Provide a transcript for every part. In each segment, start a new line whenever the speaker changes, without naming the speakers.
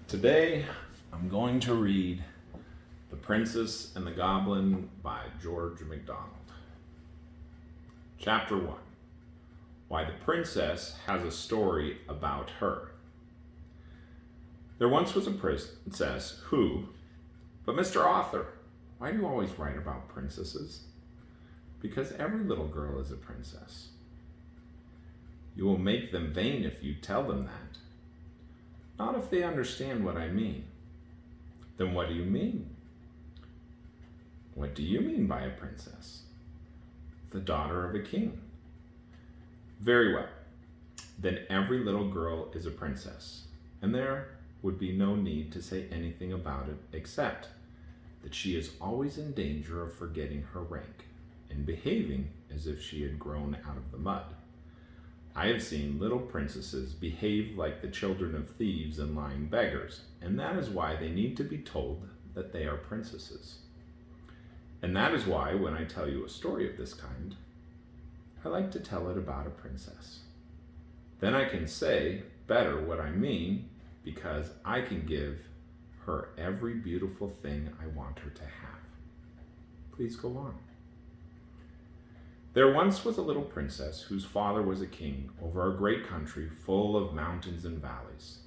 Today, I'm going to read The Princess and the Goblin by George MacDonald. Chapter 1. Why the Princess Has a Story About Her. There once was a princess who, but Mr. Author, why do you always write about princesses? Because every little girl is a princess. You will make them vain if you tell them that. Not if they understand what I mean. Then what do you mean? What do you mean by a princess? The daughter of a king. Very well. Then every little girl is a princess, and there would be no need to say anything about it except that she is always in danger of forgetting her rank and behaving as if she had grown out of the mud. I have seen little princesses behave like the children of thieves and lying beggars, and that is why they need to be told that they are princesses. And that is why, when I tell you a story of this kind, I like to tell it about a princess. Then I can say better what I mean, because I can give her every beautiful thing I want her to have. Please go on. There once was a little princess whose father was a king over a great country full of mountains and valleys.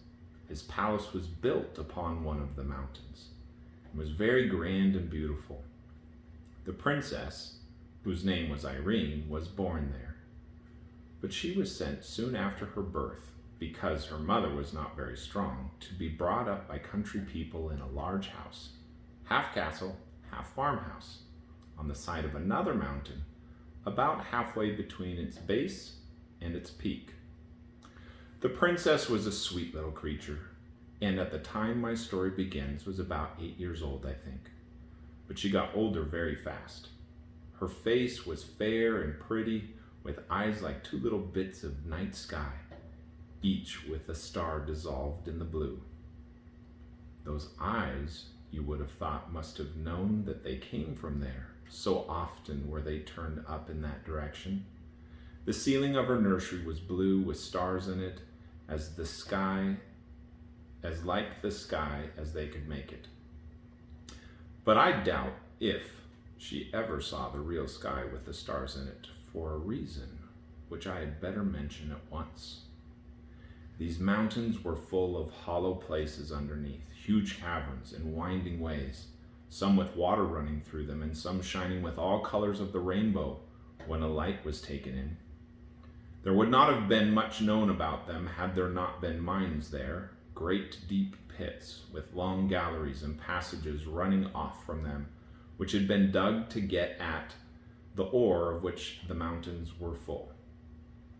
His palace was built upon one of the mountains and was very grand and beautiful. The princess, whose name was Irene, was born there. But she was sent soon after her birth, because her mother was not very strong, to be brought up by country people in a large house, half castle, half farmhouse, on the side of another mountain, about halfway between its base and its peak. The princess was a sweet little creature, and at the time my story begins was about 8 years old, I think. But she got older very fast. Her face was fair and pretty, with eyes like two little bits of night sky, each with a star dissolved in the blue. Those eyes, you would have thought, must have known that they came from there. So often were they turned up in that direction. The ceiling of her nursery was blue with stars in it, as like the sky as they could make it. But I doubt if she ever saw the real sky with the stars in it, for a reason which I had better mention at once. These mountains were full of hollow places underneath, huge caverns and winding ways, some with water running through them, and some shining with all colors of the rainbow when a light was taken in. There would not have been much known about them had there not been mines there, great deep pits with long galleries and passages running off from them, which had been dug to get at the ore of which the mountains were full.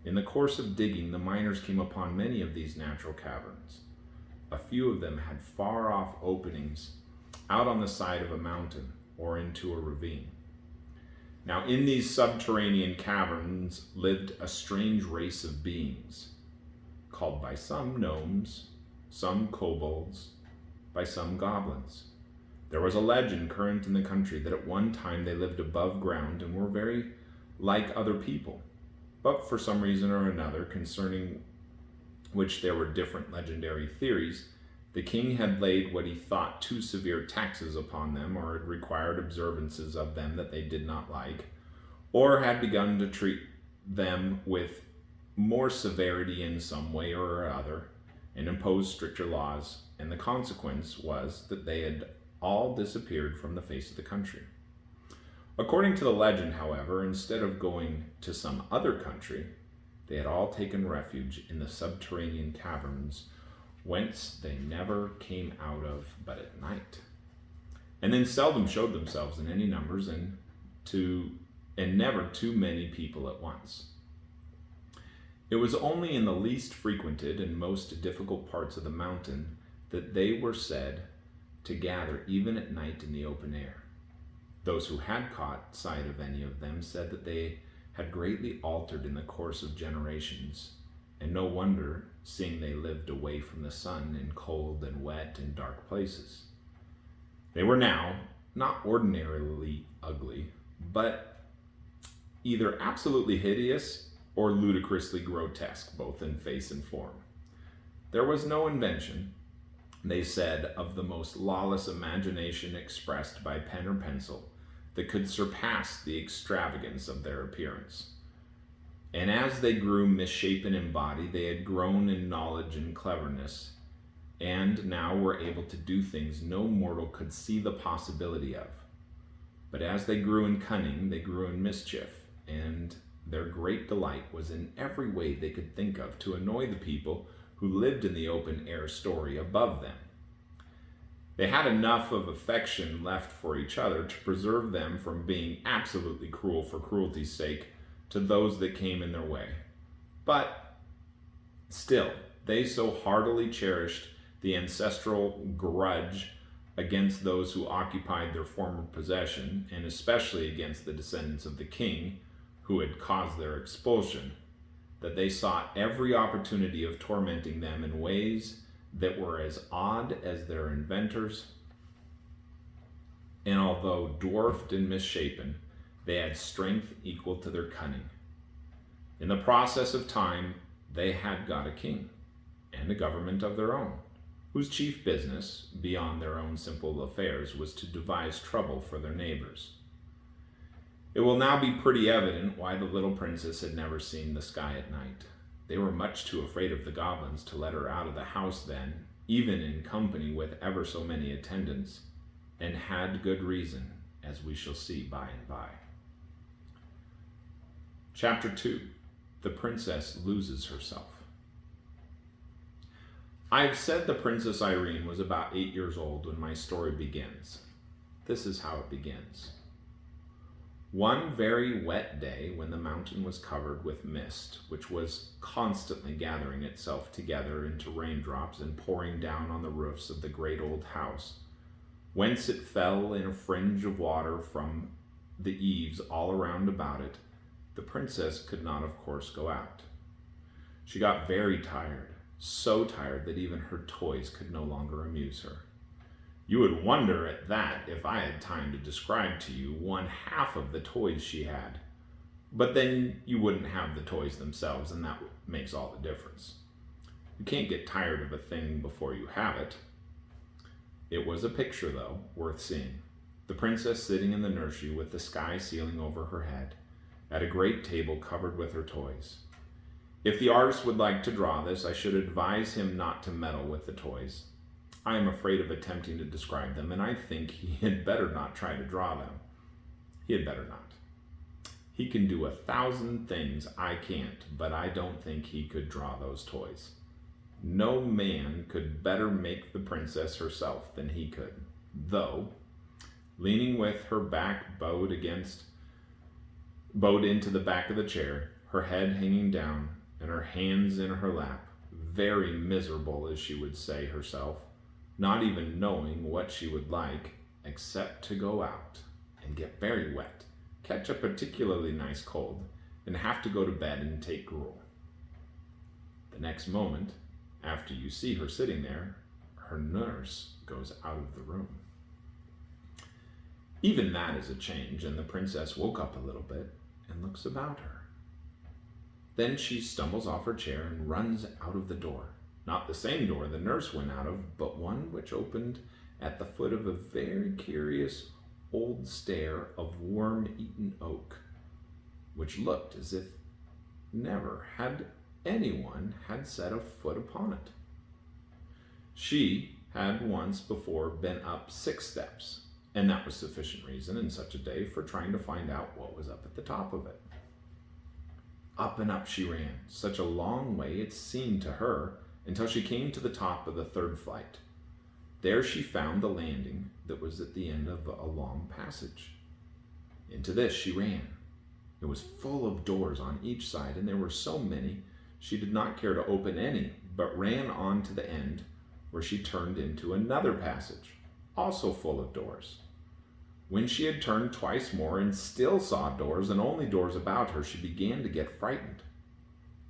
In the course of digging, the miners came upon many of these natural caverns. A few of them had far-off openings out on the side of a mountain or into a ravine. Now in these subterranean caverns lived a strange race of beings, called by some gnomes, some kobolds, by some goblins. There was a legend current in the country that at one time they lived above ground and were very like other people, but for some reason or another, concerning which there were different legendary theories, the king had laid what he thought too severe taxes upon them, or had required observances of them that they did not like, or had begun to treat them with more severity in some way or other, and imposed stricter laws, and the consequence was that they had all disappeared from the face of the country. According to the legend, however, instead of going to some other country, they had all taken refuge in the subterranean caverns, whence they never came out of but at night, and then seldom showed themselves in any numbers, and never too many people at once. It was only in the least frequented and most difficult parts of the mountain that they were said to gather even at night in the open air. Those who had caught sight of any of them said that they had greatly altered in the course of generations, and no wonder, seeing they lived away from the sun in cold and wet and dark places. They were now not ordinarily ugly, but either absolutely hideous or ludicrously grotesque, both in face and form. There was no invention, They said, of the most lawless imagination expressed by pen or pencil that could surpass the extravagance of their appearance. And as they grew misshapen in body, they had grown in knowledge and cleverness, and now were able to do things no mortal could see the possibility of. But as they grew in cunning, they grew in mischief, and their great delight was in every way they could think of to annoy the people who lived in the open air story above them. They had enough of affection left for each other to preserve them from being absolutely cruel for cruelty's sake to those that came in their way. But still, they so heartily cherished the ancestral grudge against those who occupied their former possession, and especially against the descendants of the king who had caused their expulsion, that they sought every opportunity of tormenting them in ways that were as odd as their inventors. And although dwarfed and misshapen, they had strength equal to their cunning. In the process of time, they had got a king and a government of their own, whose chief business, beyond their own simple affairs, was to devise trouble for their neighbors. It will now be pretty evident why the little princess had never seen the sky at night. They were much too afraid of the goblins to let her out of the house then, even in company with ever so many attendants, and had good reason, as we shall see by and by. Chapter 2. The Princess Loses Herself. I have said the Princess Irene was about 8 years old when my story begins. This is how it begins. One very wet day, when the mountain was covered with mist, which was constantly gathering itself together into raindrops and pouring down on the roofs of the great old house, whence it fell in a fringe of water from the eaves all around about it, the princess could not, of course, go out. She got very tired, so tired that even her toys could no longer amuse her. You would wonder at that if I had time to describe to you one half of the toys she had. But then you wouldn't have the toys themselves, and that makes all the difference. You can't get tired of a thing before you have it. It was a picture, though, worth seeing. The princess sitting in the nursery with the sky ceiling over her head, at a great table covered with her toys. If the artist would like to draw this, I should advise him not to meddle with the toys. I am afraid of attempting to describe them, and I think he had better not try to draw them. He had better not. He can do 1,000 things I can't, but I don't think he could draw those toys. No man could better make the princess herself than he could, though, leaning with her back bowed into the back of the chair, her head hanging down, and her hands in her lap, very miserable, as she would say herself, not even knowing what she would like, except to go out and get very wet, catch a particularly nice cold, and have to go to bed and take gruel. The next moment, after you see her sitting there, her nurse goes out of the room. Even that is a change, and the princess woke up a little bit and looks about her. Then she stumbles off her chair and runs out of the door. Not the same door the nurse went out of, but one which opened at the foot of a very curious old stair of worm-eaten oak, which looked as if never had anyone had set a foot upon it. She had once before been up 6 steps, and that was sufficient reason in such a day for trying to find out what was up at the top of it. Up and up she ran, such a long way it seemed to her, until she came to the top of the 3rd flight. There she found the landing that was at the end of a long passage. Into this she ran. It was full of doors on each side, and there were so many she did not care to open any, but ran on to the end, where she turned into another passage, also full of doors. When she had turned twice more and still saw doors, and only doors about her, she began to get frightened.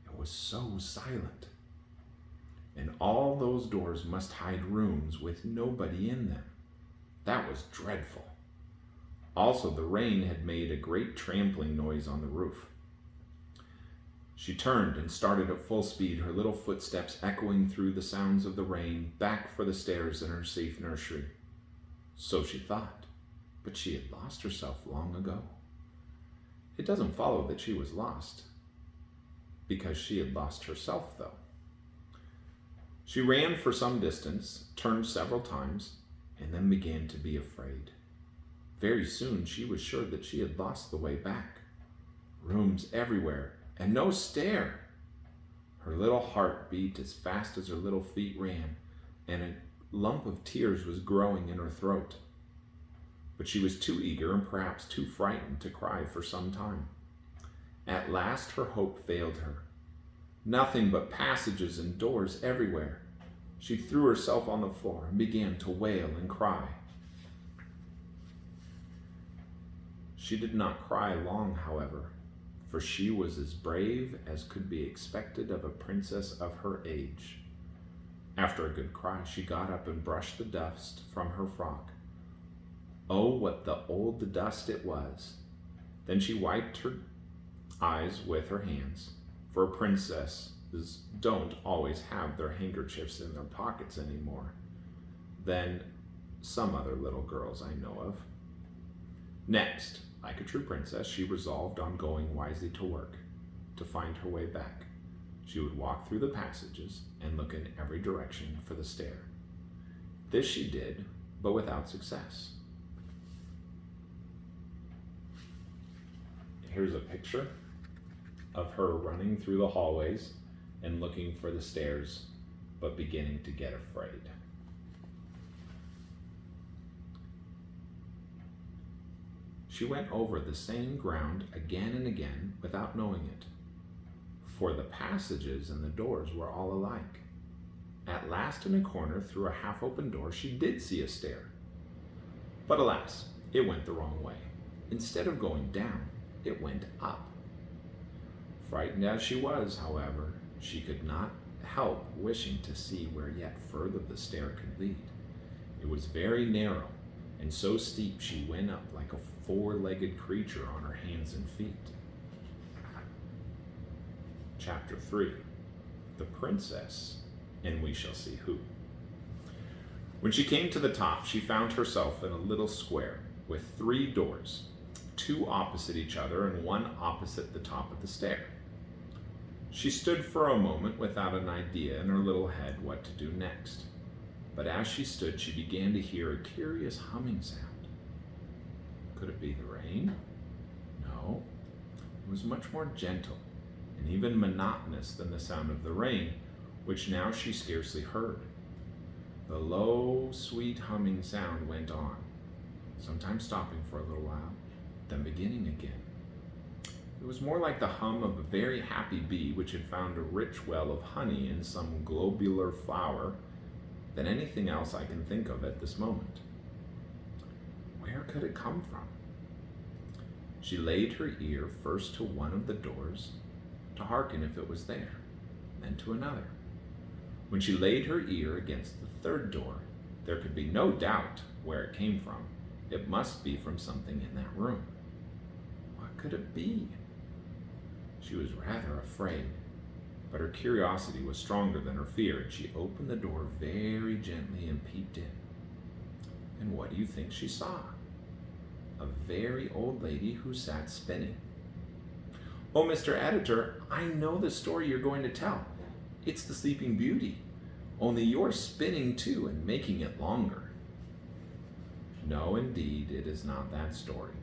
It was so silent. And all those doors must hide rooms with nobody in them. That was dreadful. Also, the rain had made a great trampling noise on the roof. She turned and started at full speed, her little footsteps echoing through the sounds of the rain, back for the stairs in her safe nursery. So she thought, but she had lost herself long ago. It doesn't follow that she was lost, because she had lost herself, though. She ran for some distance, turned several times, and then began to be afraid. Very soon she was sure that she had lost the way back. Rooms everywhere, and no stair. Her little heart beat as fast as her little feet ran, and a lump of tears was growing in her throat. But she was too eager and perhaps too frightened to cry for some time. At last her hope failed her. Nothing but passages and doors everywhere. She threw herself on the floor and began to wail and cry. She did not cry long, however, for she was as brave as could be expected of a princess of her age. After a good cry, she got up and brushed the dust from her frock. Oh, what the old dust it was! Then she wiped her eyes with her hands, for princesses don't always have their handkerchiefs in their pockets anymore than some other little girls I know of. Next, like a true princess, she resolved on going wisely to work, to find her way back. She would walk through the passages and look in every direction for the stair. This she did, but without success. Here's a picture of her running through the hallways and looking for the stairs, but beginning to get afraid. She went over the same ground again and again without knowing it, for the passages and the doors were all alike. At last, in a corner through a half-open door, she did see a stair. But alas, it went the wrong way. Instead of going down, it went up. Frightened as she was, however, she could not help wishing to see where yet further the stair could lead. It was very narrow, and so steep she went up like a four-legged creature on her hands and feet. Chapter 3. The Princess, and we shall see who. When she came to the top, she found herself in a little square with 3 doors, 2 opposite each other and 1 opposite the top of the stair. She stood for a moment without an idea in her little head what to do next. But as she stood, she began to hear a curious humming sound. Could it be the rain? No. It was much more gentle and even monotonous than the sound of the rain, which now she scarcely heard. The low, sweet humming sound went on, sometimes stopping for a little while, then beginning again. It was more like the hum of a very happy bee which had found a rich well of honey in some globular flower than anything else I can think of at this moment. Where could it come from? She laid her ear first to one of the doors to hearken if it was there, then to another. When she laid her ear against the 3rd door, there could be no doubt where it came from. It must be from something in that room. What could it be? She was rather afraid, but her curiosity was stronger than her fear, and she opened the door very gently and peeped in. And what do you think she saw? A very old lady who sat spinning. Oh, Mr. Editor, I know the story you're going to tell. It's the Sleeping Beauty, only you're spinning too and making it longer. No, indeed, it is not that story.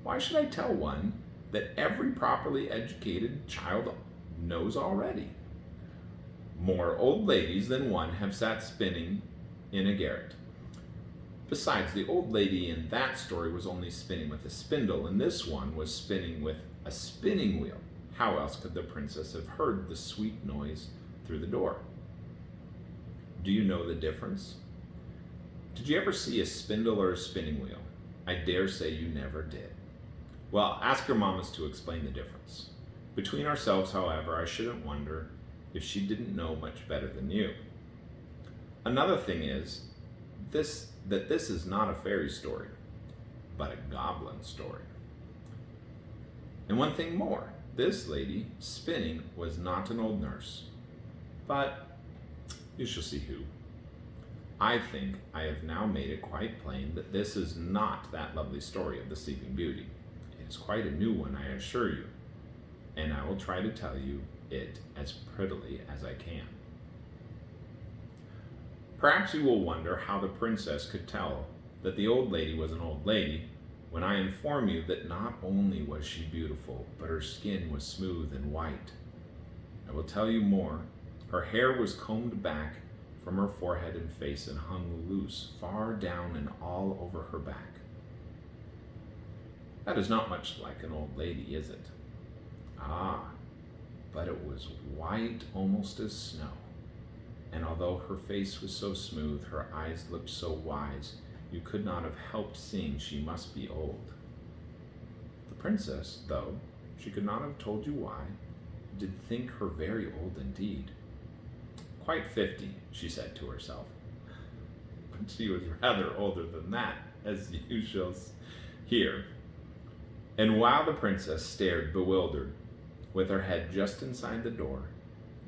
Why should I tell one that every properly educated child knows already? More old ladies than one have sat spinning in a garret. Besides, the old lady in that story was only spinning with a spindle, and this one was spinning with a spinning wheel. How else could the princess have heard the sweet noise through the door? Do you know the difference? Did you ever see a spindle or a spinning wheel? I dare say you never did. Well, ask your mamas to explain the difference. Between ourselves, however, I shouldn't wonder if she didn't know much better than you. Another thing is that this is not a fairy story, but a goblin story. And one thing more, this lady spinning was not an old nurse, but you shall see who. I think I have now made it quite plain that this is not that lovely story of the Sleeping Beauty. It is quite a new one, I assure you, and I will try to tell you it as prettily as I can. Perhaps you will wonder how the princess could tell that the old lady was an old lady when I inform you that not only was she beautiful, but her skin was smooth and white. I will tell you more. Her hair was combed back from her forehead and face and hung loose far down and all over her back. That is not much like an old lady, is it? Ah, but it was white almost as snow. And although her face was so smooth, her eyes looked so wise, you could not have helped seeing she must be old. The princess, though she could not have told you why, did think her very old indeed. Quite 50, she said to herself. But she was rather older than that, as you shall hear. And while the princess stared bewildered, with her head just inside the door,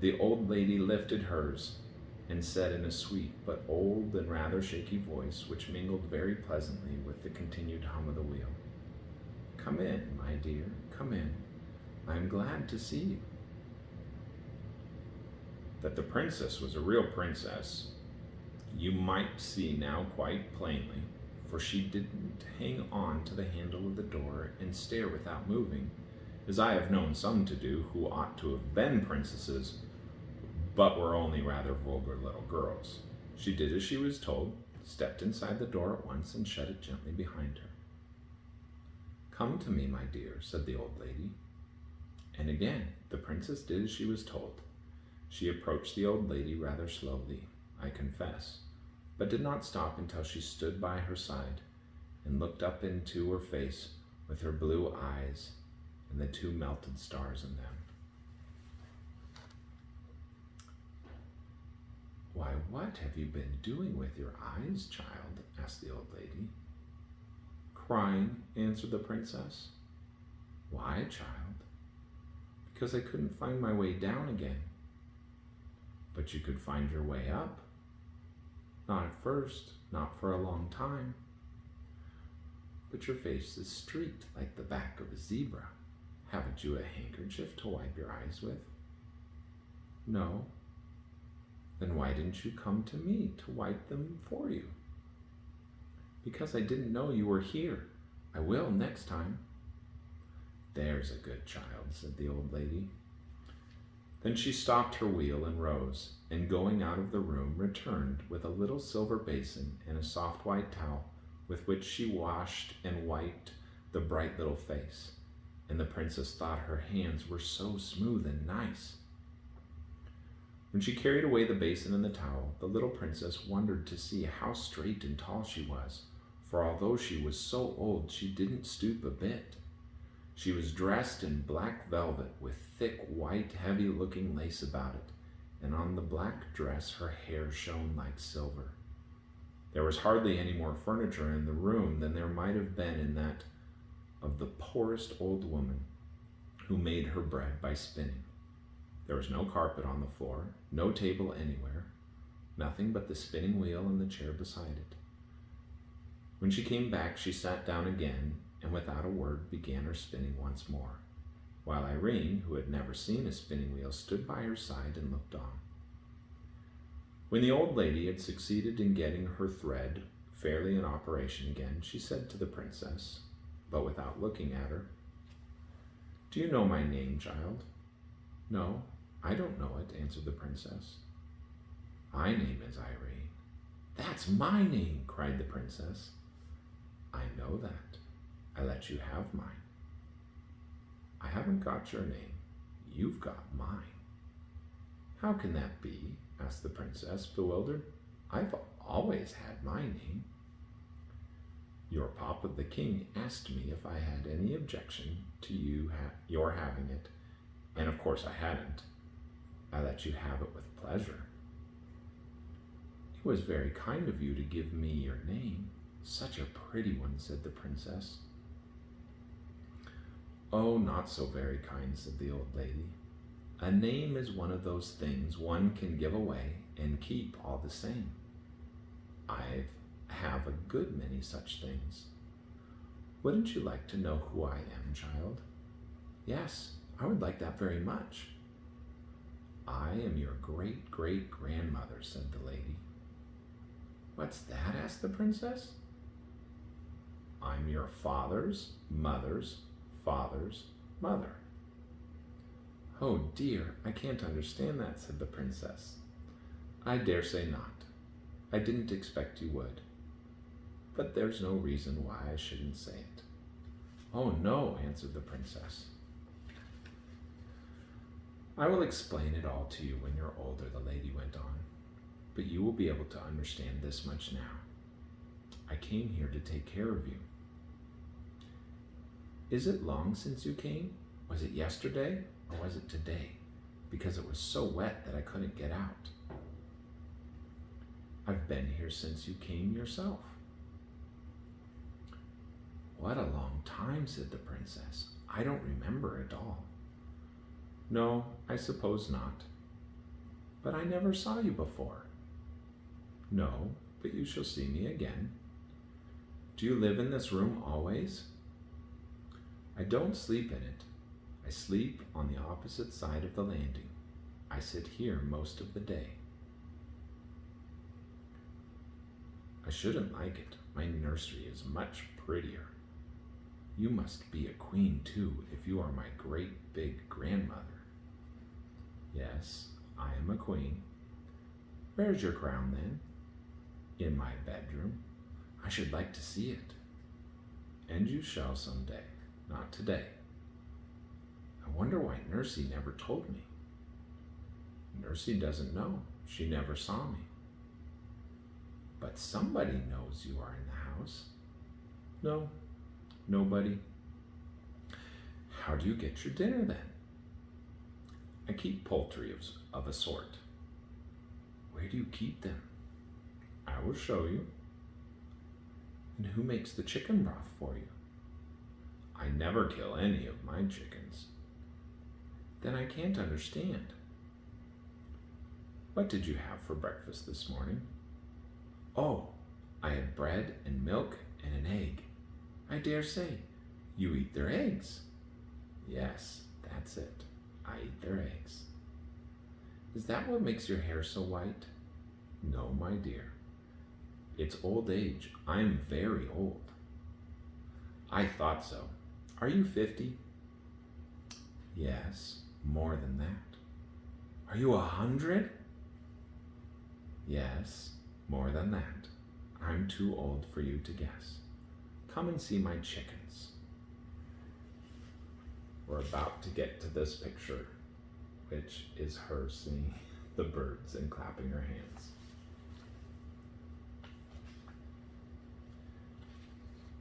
the old lady lifted hers and said in a sweet but old and rather shaky voice, which mingled very pleasantly with the continued hum of the wheel, "Come in, my dear, come in. I am glad to see you." That the princess was a real princess, you might see now quite plainly, for she didn't hang on to the handle of the door and stare without moving, as I have known some to do who ought to have been princesses, but were only rather vulgar little girls. She did as she was told, stepped inside the door at once, and shut it gently behind her. "Come to me, my dear," said the old lady. And again, the princess did as she was told. She approached the old lady rather slowly, I confess, but did not stop until she stood by her side and looked up into her face with her blue eyes and the two melted stars in them. "Why, what have you been doing with your eyes, child?" asked the old lady. "Crying," answered the princess. "Why, child?" "Because I couldn't find my way down again." "But you could find your way up." "Not at first, not for a long time." "But your face is streaked like the back of a zebra. Haven't you a handkerchief to wipe your eyes with?" "No." "Then why didn't you come to me to wipe them for you?" "Because I didn't know you were here. I will next time." "There's a good child," said the old lady. Then she stopped her wheel and rose, and going out of the room, returned with a little silver basin and a soft white towel with which she washed and wiped the bright little face, and the princess thought her hands were so smooth and nice. When she carried away the basin and the towel, the little princess wondered to see how straight and tall she was, for although she was so old, she didn't stoop a bit. She was dressed in black velvet with thick, white, heavy-looking lace about it, and on the black dress her hair shone like silver. There was hardly any more furniture in the room than there might have been in that of the poorest old woman who made her bread by spinning. There was no carpet on the floor, no table anywhere, nothing but the spinning wheel and the chair beside it. When she came back, she sat down again, and without a word began her spinning once more, while Irene, who had never seen a spinning wheel, stood by her side and looked on. When the old lady had succeeded in getting her thread fairly in operation again, she said to the princess, but without looking at her, "Do you know my name, child?" "No, I don't know it," answered the princess. "My name is Irene." "That's my name," cried the princess. "I know that. I let you have mine." "I haven't got your name. You've got mine." "How can that be?" asked the princess, bewildered. "I've always had my name." "Your papa the king asked me if I had any objection to your having it, and of course I hadn't. I let you have it with pleasure." "It was very kind of you to give me your name. Such a pretty one," said the princess. Oh, not so very kind, said the old lady. A name is one of those things one can give away and keep all the same. I have a good many such things. Wouldn't you like to know who I am, child? Yes, I would like that very much. I am your great-great-grandmother, said the lady. What's that? Asked the princess. I'm your father's mother's father's mother. Oh dear, I can't understand that, said the princess. I dare say not. I didn't expect you would. But there's no reason why I shouldn't say it. Oh no, answered the princess. I will explain it all to you when you're older, the lady went on. But you will be able to understand this much now. I came here to take care of you. Is it long since you came? Was it yesterday or was it today? Because it was so wet that I couldn't get out. I've been here since you came yourself. What a long time, said the princess. I don't remember it all. No, I suppose not. But I never saw you before. No, but you shall see me again. Do you live in this room always? I don't sleep in it. I sleep on the opposite side of the landing. I sit here most of the day. I shouldn't like it. My nursery is much prettier. You must be a queen too, if you are my great big grandmother. Yes, I am a queen. Where's your crown then? In my bedroom. I should like to see it. And you shall some day, not today. I wonder why Nursey never told me. Nursey doesn't know. She never saw me. But somebody knows you are in the house. No, nobody. How do you get your dinner then? I keep poultry of a sort. Where do you keep them? I will show you. And who makes the chicken broth for you? I never kill any of my chickens. Then I can't understand. What did you have for breakfast this morning? Oh, I had bread and milk and an egg. I dare say, you eat their eggs. Yes, that's it. I eat their eggs. Is that what makes your hair so white? No, my dear. It's old age. I'm very old. I thought so. Are you 50? Yes, more than that. Are you 100? Yes, more than that. I'm too old for you to guess. Come and see my chickens. We're about to get to this picture, which is her seeing the birds and clapping her hands.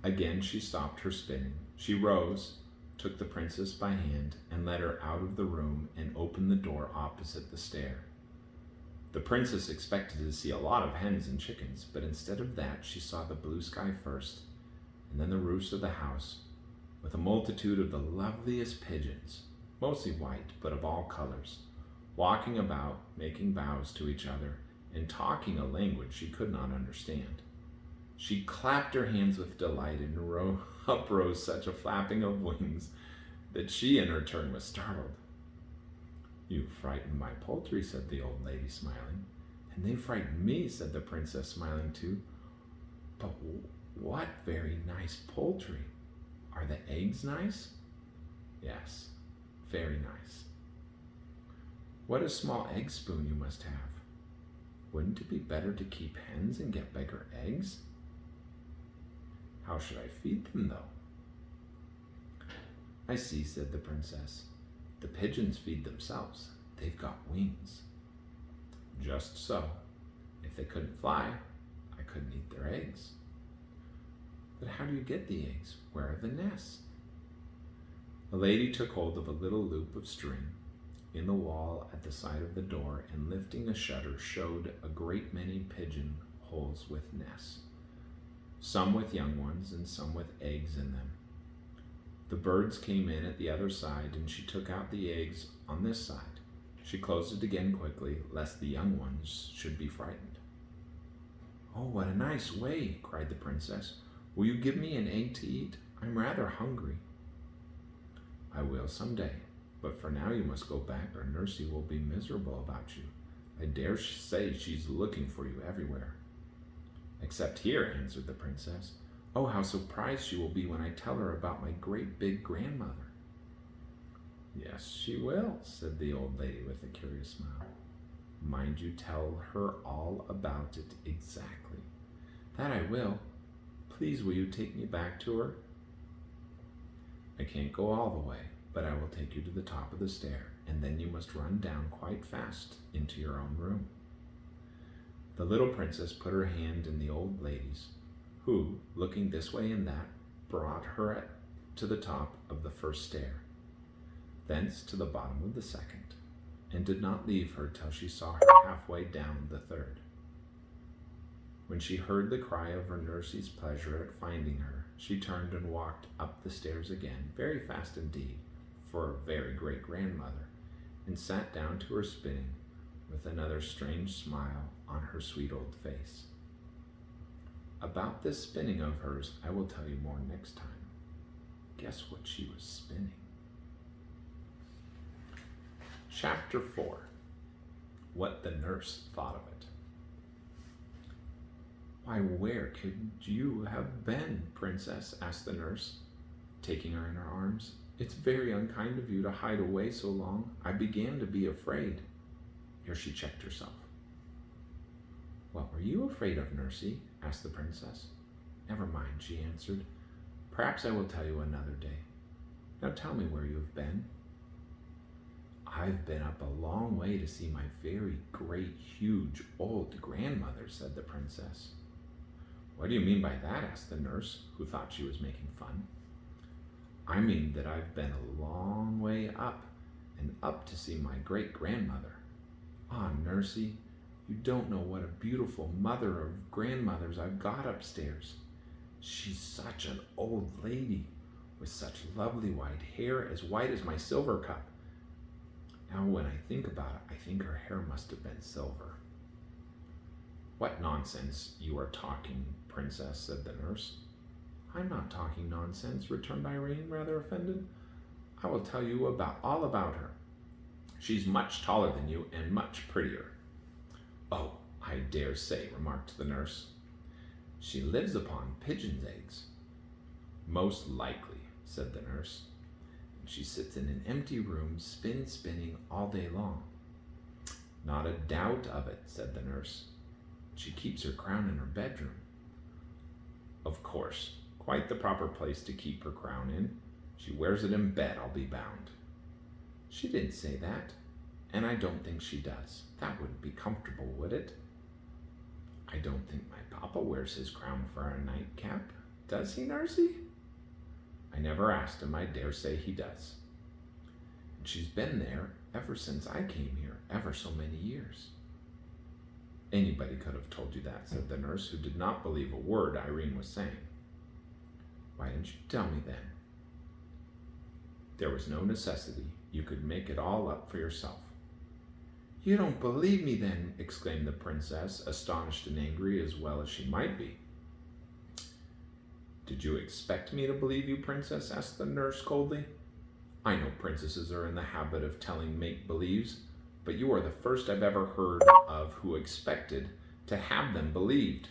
Again she stopped her spinning. She rose, took the princess by hand, and led her out of the room and opened the door opposite the stair. The princess expected to see a lot of hens and chickens, but instead of that she saw the blue sky first, and then the roofs of the house, with a multitude of the loveliest pigeons, mostly white, but of all colors, walking about, making bows to each other, and talking a language she could not understand. She clapped her hands with delight, and uprose such a flapping of wings that she in her turn was startled. You frightened my poultry, said the old lady, smiling. And they frightened me, said the princess, smiling too. But what very nice poultry. Are the eggs nice? Yes, very nice. What a small egg spoon you must have. Wouldn't it be better to keep hens and get bigger eggs? How should I feed them, though? I see, said the princess. The pigeons feed themselves. They've got wings. Just so. If they couldn't fly, I couldn't eat their eggs. But how do you get the eggs? Where are the nests? The lady took hold of a little loop of string in the wall at the side of the door, and lifting a shutter showed a great many pigeon holes with nests, some with young ones and some with eggs in them. The birds came in at the other side, and she took out the eggs on this side. She closed it again quickly, lest the young ones should be frightened. "Oh, what a nice way!" cried the princess. "Will you give me an egg to eat? I'm rather hungry." "I will some day, but for now you must go back, or Nursey will be miserable about you. I dare say she's looking for you everywhere." "Except here," answered the princess. "Oh, how surprised she will be when I tell her about my great big grandmother." "Yes, she will," said the old lady with a curious smile. "Mind you tell her all about it exactly." "That I will. Please, will you take me back to her?" "I can't go all the way, but I will take you to the top of the stair, and then you must run down quite fast into your own room." The little princess put her hand in the old lady's, who, looking this way and that, brought her to the top of the first stair, thence to the bottom of the second, and did not leave her till she saw her halfway down the third. When she heard the cry of her Nursey's pleasure at finding her, she turned and walked up the stairs again, very fast indeed, for a very great grandmother, and sat down to her spinning with another strange smile on her sweet old face. About this spinning of hers I will tell you more next time. Guess what she was spinning? Chapter 4. What the Nurse Thought of It. "Why, where could you have been, Princess?" asked the nurse, taking her in her arms. "It's very unkind of you to hide away so long. I began to be afraid." Here she checked herself. "What were you afraid of, Nursey?" asked the princess. "Never mind," she answered. "Perhaps I will tell you another day. Now tell me where you have been." "I've been up a long way to see my very great, huge, old grandmother," said the princess. "What do you mean by that?" asked the nurse, who thought she was making fun. "I mean that I've been a long way up and up to see my great grandmother. Ah, Nursey, you don't know what a beautiful mother of grandmothers I've got upstairs. She's such an old lady with such lovely white hair, as white as my silver cup. Now when I think about it, I think her hair must have been silver." "What nonsense you are talking, Princess," said the nurse. "I'm not talking nonsense," returned Irene, rather offended. "I will tell you all about her. She's much taller than you and much prettier." "Oh, I dare say," remarked the nurse. "She lives upon pigeons' eggs." "Most likely," said the nurse. "And she sits in an empty room, spinning all day long." "Not a doubt of it," said the nurse. "She keeps her crown in her bedroom." "Of course, quite the proper place to keep her crown in. She wears it in bed, I'll be bound." "She didn't say that, and I don't think she does. That wouldn't be comfortable, would it?" "I don't think my papa wears his crown for a nightcap. Does he, Nursey?" "I never asked him. I dare say he does." "And she's been there ever since I came here, ever so many years." "Anybody could have told you that," said the nurse, who did not believe a word Irene was saying. "Why didn't you tell me then?" "There was no necessity. You could make it all up for yourself." "You don't believe me then?" exclaimed the princess, astonished and angry as well as she might be. "Did you expect me to believe you, Princess?" asked the nurse coldly. "I know princesses are in the habit of telling make-believes, but you are the first I've ever heard of who expected to have them believed,"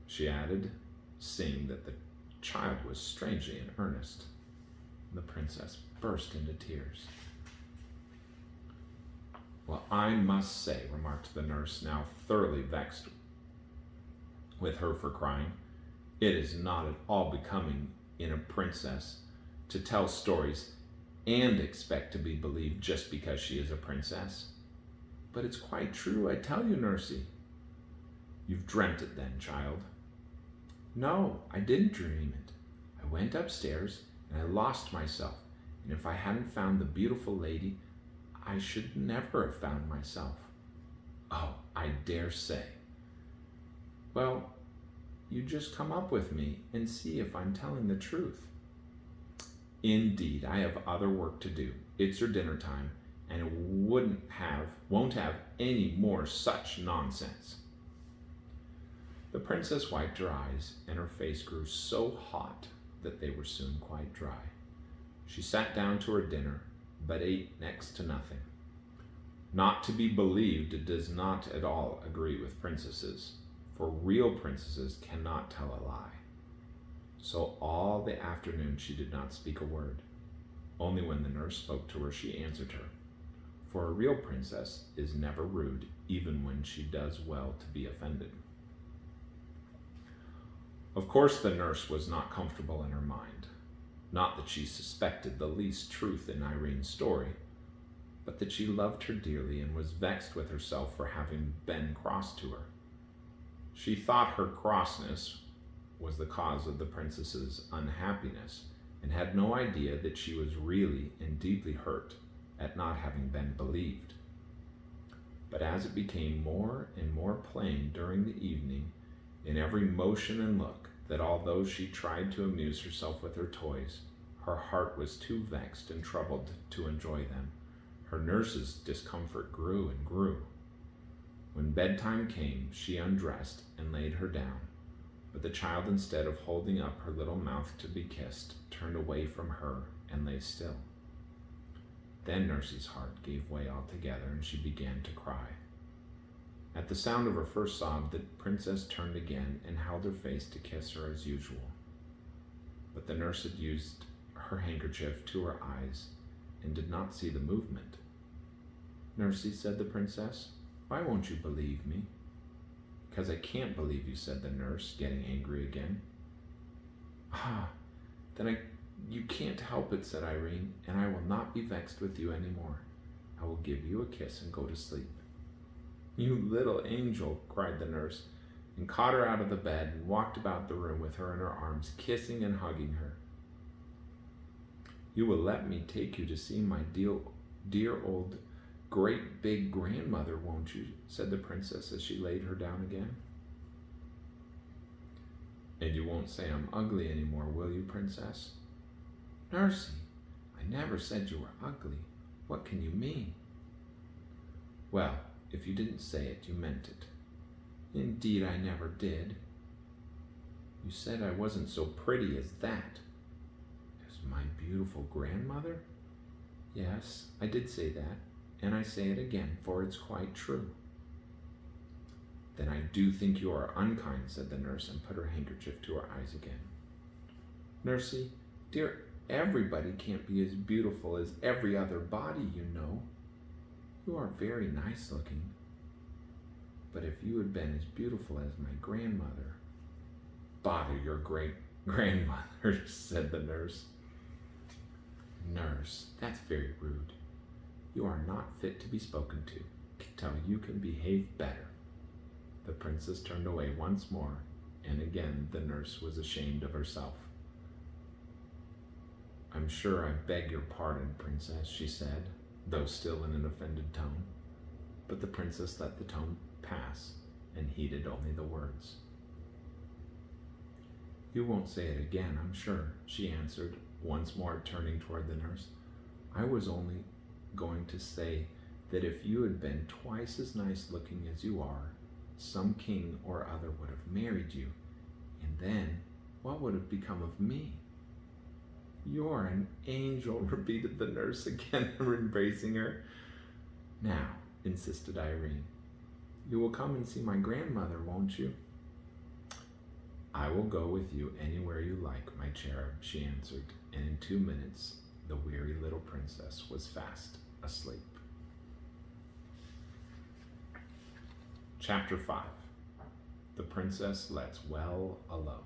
she added, seeing that the child was strangely in earnest. The princess burst into tears. "Well, I must say," remarked the nurse, now thoroughly vexed with her for crying, "it is not at all becoming in a princess to tell stories and expect to be believed just because she is a princess." "But it's quite true, I tell you, Nursey." "You've dreamt it then, child." "No, I didn't dream it. I went upstairs and I lost myself, and if I hadn't found the beautiful lady, I should never have found myself." "Oh, I dare say." "Well, you just come up with me and see if I'm telling the truth." Indeed, I have other work to do. It's your dinner time, and it won't have any more such nonsense." The princess wiped her eyes, and her face grew so hot that they were soon quite dry. She sat down to her dinner, but ate next to nothing. Not to be believed, it does not at all agree with princesses, for real princesses cannot tell a lie. So all the afternoon she did not speak a word. Only when the nurse spoke to her she answered her, for a real princess is never rude, even when she does well to be offended. Of course the nurse was not comfortable in her mind. Not that she suspected the least truth in Irene's story, but that she loved her dearly and was vexed with herself for having been cross to her. She thought her crossness was the cause of the princess's unhappiness, and had no idea that she was really and deeply hurt at not having been believed. But as it became more and more plain during the evening, in every motion and look, that although she tried to amuse herself with her toys, her heart was too vexed and troubled to enjoy them, her nurse's discomfort grew and grew. When bedtime came, she undressed and laid her down, but the child, instead of holding up her little mouth to be kissed, turned away from her and lay still. Then Nursey's heart gave way altogether, and she began to cry. At the sound of her first sob, the princess turned again and held her face to kiss her as usual. But the nurse had used her handkerchief to her eyes and did not see the movement. "Nursey," said the princess, "why won't you believe me?" "Because I can't believe you," said the nurse, getting angry again. "Ah, then you can't help it," said Irene, "and I will not be vexed with you any more. I will give you a kiss and go to sleep." "You little angel," cried the nurse, and caught her out of the bed and walked about the room with her in her arms, kissing and hugging her. "You will let me take you to see my dear old great big grandmother, won't you?" said the princess as she laid her down again. "And you won't say I'm ugly anymore, will you, princess?" "Nursey, I never said you were ugly. What can you mean?" "Well, if you didn't say it, you meant it." "Indeed, I never did." "You said I wasn't so pretty as that." "As my beautiful grandmother?" "Yes, I did say that, and I say it again, for it's quite true." "Then I do think you are unkind," said the nurse, and put her handkerchief to her eyes again. "Nursey, dear, everybody can't be as beautiful as every other body, you know. You are very nice looking. But if you had been as beautiful as my grandmother—" "Bother your great-grandmother," said the nurse. "Nurse, that's very rude. You are not fit to be spoken to. Tell you can behave better." The princess turned away once more, and again the nurse was ashamed of herself. "I'm sure I beg your pardon, princess," she said, though still in an offended tone. But the princess let the tone pass and heeded only the words. "You won't say it again, I'm sure," she answered, once more turning toward the nurse. "I was only going to say that if you had been twice as nice looking as you are, some king or other would have married you, and then what would have become of me?" "You're an angel," repeated the nurse again, embracing her. "Now," insisted Irene, "you will come and see my grandmother, won't you?" "I will go with you anywhere you like, my cherub," she answered, and in 2 minutes the weary little princess was fast asleep. Chapter 5. The Princess Lets Well Alone.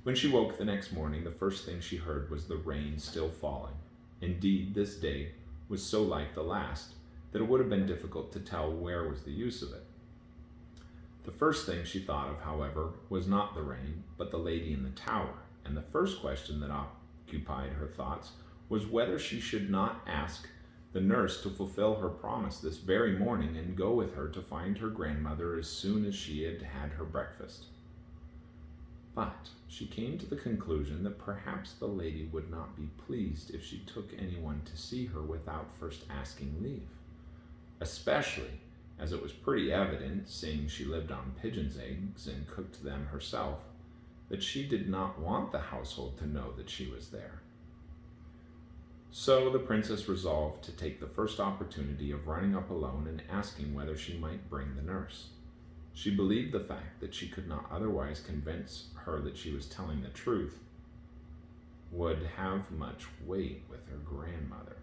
When she woke the next morning, the first thing she heard was the rain still falling. Indeed, this day was so like the last that it would have been difficult to tell where was the use of it. The first thing she thought of, however, was not the rain, but the lady in the tower, and the first question that occupied her thoughts was whether she should not ask the nurse to fulfill her promise this very morning and go with her to find her grandmother as soon as she had had her breakfast. But she came to the conclusion that perhaps the lady would not be pleased if she took anyone to see her without first asking leave, especially as it was pretty evident, seeing she lived on pigeons' eggs and cooked them herself, that she did not want the household to know that she was there. So the princess resolved to take the first opportunity of running up alone and asking whether she might bring the nurse. She believed the fact that she could not otherwise convince her that she was telling the truth would have much weight with her grandmother.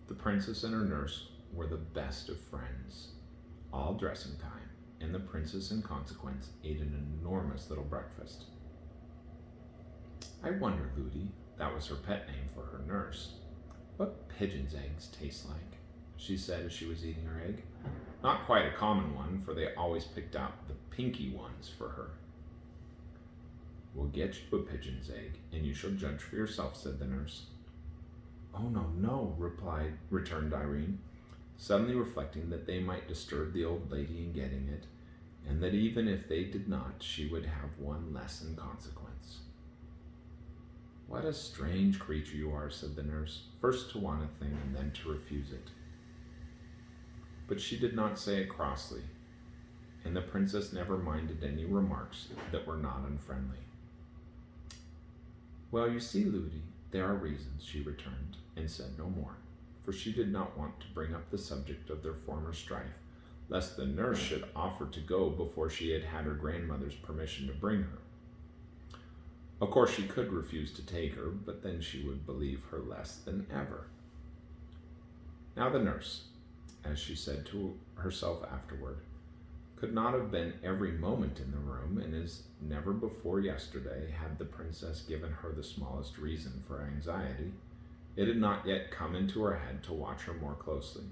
The princess and her nurse were the best of friends. All dressing time, and the princess in consequence ate an enormous little breakfast. I wonder, Ludi, that was her pet name for her nurse, what pigeons' eggs taste like, she said as she was eating her egg. Not quite a common one, for they always picked out the pinky ones for her. We'll get you a pigeon's egg, and you shall judge for yourself, said the nurse. Oh, no, returned Irene, suddenly reflecting that they might disturb the old lady in getting it, and that even if they did not, she would have one less in consequence. What a strange creature you are, said the nurse, first to want a thing and then to refuse it. But she did not say it crossly, and the princess never minded any remarks that were not unfriendly. Well, you see, Ludi, there are reasons, she returned, and said no more, for she did not want to bring up the subject of their former strife, lest the nurse should offer to go before she had had her grandmother's permission to bring her. Of course, she could refuse to take her, but then she would believe her less than ever. Now the nurse, as she said to herself afterward, could not have been every moment in the room, and as never before yesterday had the princess given her the smallest reason for anxiety, it had not yet come into her head to watch her more closely.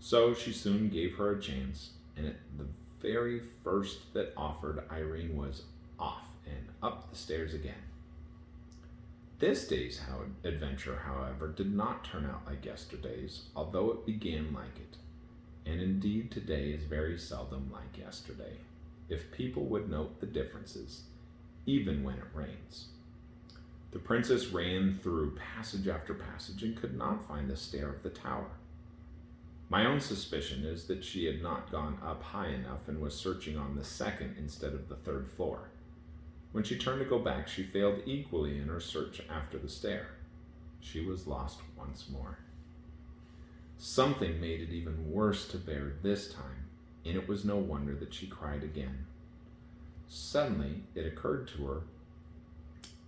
So she soon gave her a chance, and at the very first that offered, Irene was off and up the stairs again. This day's adventure, however, did not turn out like yesterday's, although it began like it. And indeed today is very seldom like yesterday, if people would note the differences, even when it rains. The princess ran through passage after passage and could not find the stair of the tower. My own suspicion is that she had not gone up high enough and was searching on the second instead of the third floor. When she turned to go back, she failed equally in her search after the stair. She was lost once more. Something made it even worse to bear this time, and it was no wonder that she cried again. Suddenly, it occurred to her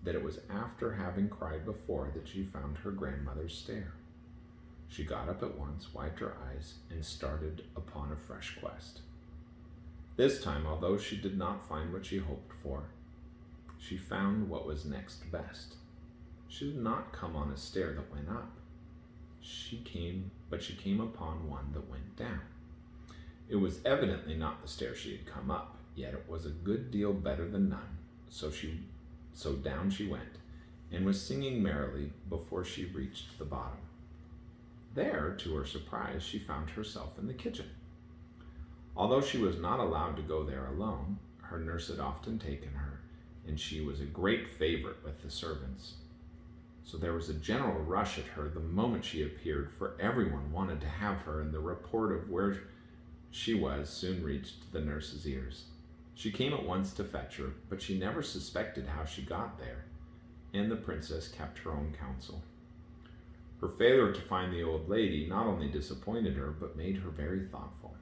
that it was after having cried before that she found her grandmother's stair. She got up at once, wiped her eyes, and started upon a fresh quest. This time, although she did not find what she hoped for, she found what was next best. She did not come on a stair that went up. She came upon one that went down. It was evidently not the stair she had come up, yet it was a good deal better than none. So down she went, and was singing merrily before she reached the bottom. There, to her surprise, she found herself in the kitchen. Although she was not allowed to go there alone, her nurse had often taken her, and she was a great favorite with the servants. So there was a general rush at her the moment she appeared, for everyone wanted to have her, and the report of where she was soon reached the nurse's ears. She came at once to fetch her, but she never suspected how she got there, and the princess kept her own counsel. Her failure to find the old lady not only disappointed her, but made her very thoughtful.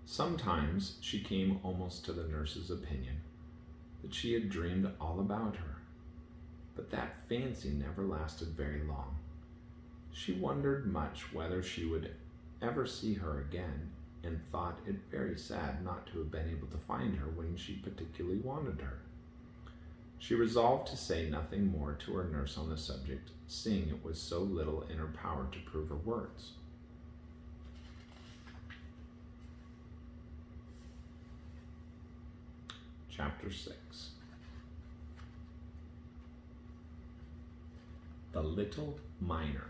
Sometimes she came almost to the nurse's opinion that she had dreamed all about her, but that fancy never lasted very long. She wondered much whether she would ever see her again, and thought it very sad not to have been able to find her when she particularly wanted her. She resolved to say nothing more to her nurse on the subject, seeing it was so little in her power to prove her words. Chapter 6. The Little Miner.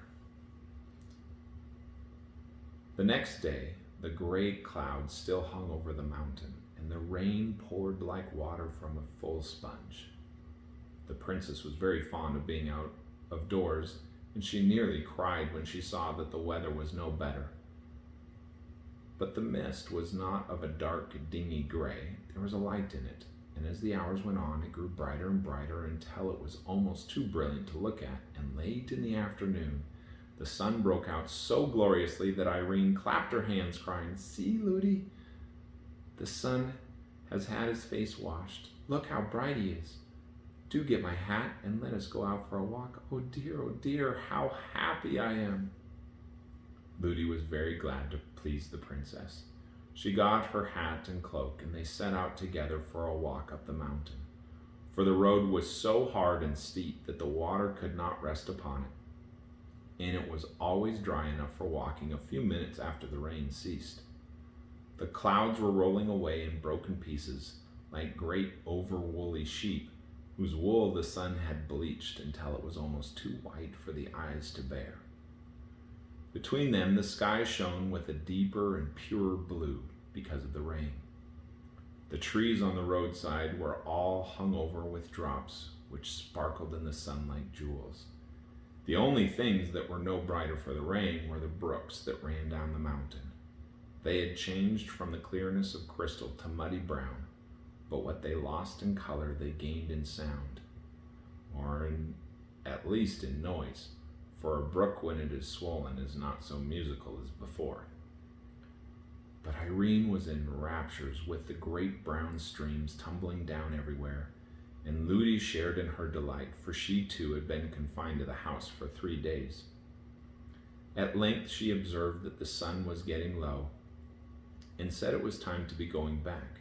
The next day, the gray clouds still hung over the mountain, and the rain poured like water from a full sponge. The princess was very fond of being out of doors, and she nearly cried when she saw that the weather was no better. But the mist was not of a dark, dingy gray. There was a light in it, and as the hours went on, it grew brighter and brighter until it was almost too brilliant to look at, and late in the afternoon, the sun broke out so gloriously that Irene clapped her hands, crying, "See, Ludi, the sun has had his face washed. Look how bright he is. Do get my hat and let us go out for a walk. Oh dear, how happy I am." Ludi was very glad to please the princess. She got her hat and cloak, and they set out together for a walk up the mountain. For the road was so hard and steep that the water could not rest upon it, and it was always dry enough for walking a few minutes after the rain ceased. The clouds were rolling away in broken pieces, like great over-woolly sheep, whose wool the sun had bleached until it was almost too white for the eyes to bear. Between them, the sky shone with a deeper and purer blue because of the rain. The trees on the roadside were all hung over with drops, which sparkled in the sun like jewels. The only things that were no brighter for the rain were the brooks that ran down the mountain. They had changed from the clearness of crystal to muddy brown, but what they lost in color they gained in sound, or at least in noise, for a brook when it is swollen is not so musical as before. But Irene was in raptures with the great brown streams tumbling down everywhere, and Ludi shared in her delight, for she too had been confined to the house for 3 days. At length she observed that the sun was getting low, and said it was time to be going back.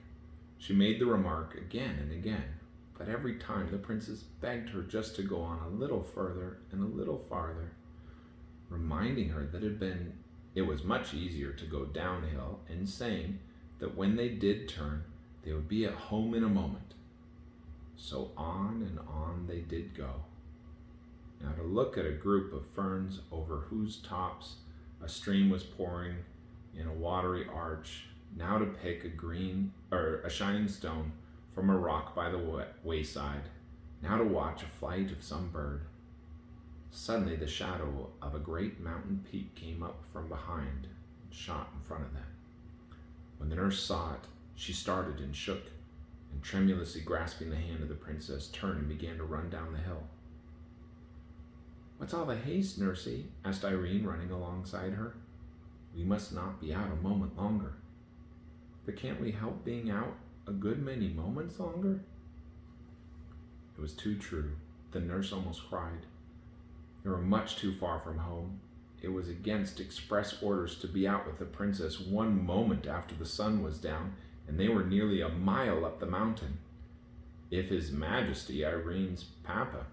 She made the remark again and again, but every time the princess begged her just to go on a little further and a little farther, reminding her that it was much easier to go downhill, and saying that when they did turn, they would be at home in a moment. So on and on they did go. Now to look at a group of ferns over whose tops a stream was pouring in a watery arch, now to pick a shining stone from a rock by the wayside, now to watch a flight of some bird. Suddenly the shadow of a great mountain peak came up from behind and shot in front of them. When the nurse saw it, she started and shook, and tremulously grasping the hand of the princess, turned and began to run down the hill. "What's all the haste, nursey?" asked Irene, running alongside her. "We must not be out a moment longer." "But can't we help being out a good many moments longer?" It was too true. The nurse almost cried. They were much too far from home. It was against express orders to be out with the princess 1 moment after the sun was down, and they were nearly a mile up the mountain. If His Majesty, Irene's papa,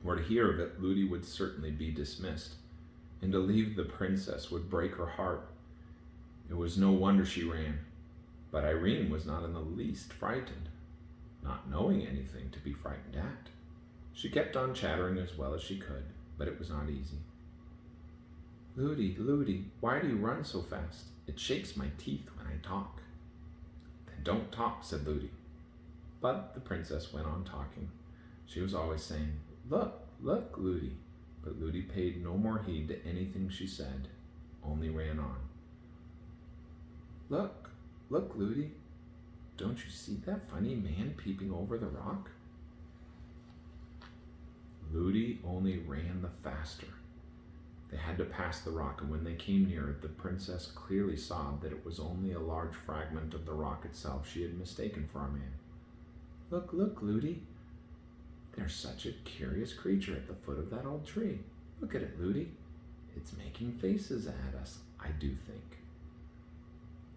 were to hear of it, Ludi would certainly be dismissed, and to leave the princess would break her heart. It was no wonder she ran, but Irene was not in the least frightened, not knowing anything to be frightened at. She kept on chattering as well as she could, but it was not easy. Ludi, why do you run so fast? It shakes my teeth when I talk." "Then don't talk," said Ludi. But the princess went on talking. She was always saying, Look, Ludi." But Ludi paid no more heed to anything she said, only ran on. Look, Ludi. Don't you see that funny man peeping over the rock?" Ludi only ran the faster. They had to pass the rock, and when they came near it, the princess clearly saw that it was only a large fragment of the rock itself she had mistaken for a man. Look, Ludi. There's such a curious creature at the foot of that old tree. Look at it, Ludi. It's making faces at us, I do think."